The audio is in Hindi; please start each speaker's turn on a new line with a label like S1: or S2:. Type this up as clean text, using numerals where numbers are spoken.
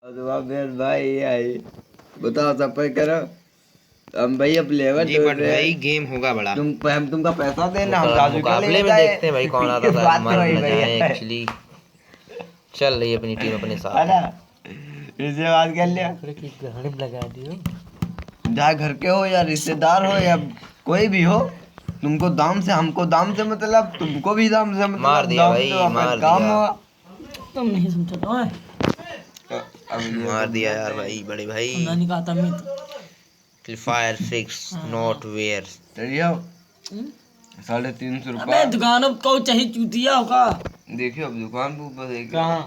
S1: भाई आई बताओ सब पे करो। हम भाई अब लेवल
S2: जी बट भाई गेम होगा बड़ा।
S1: हम तुमका पैसा देना हम राजू का
S2: मुकाबले में देखते हैं भाई कौन आता था, मर न जाए एक्चुअली। चल रही अपनी टीम अपने साथ है।
S1: इससे बात कर लिया
S2: गाड़ी लगा दियो।
S1: चाहे घर के हो या रिश्तेदार हो या कोई भी हो, तुमको दाम से हमको दाम से मतलब, तुमको भी दाम से मतलब।
S2: मार दिया
S1: दाम
S2: भाई,
S1: से
S2: मार
S1: काम
S2: दिया।
S1: हुआ।
S3: तुम नहीं समझो
S2: मार दिया यार भाई, बड़े भाई।
S3: नहीं कहा था मैं
S2: फायर 6 नॉट वेयर।
S1: चलिए 350
S3: अबे
S1: रुपया।
S3: दुकान को चाहिए चूतिया होगा।
S1: देखियो अब दुकान पर ऊपर
S3: कहाँ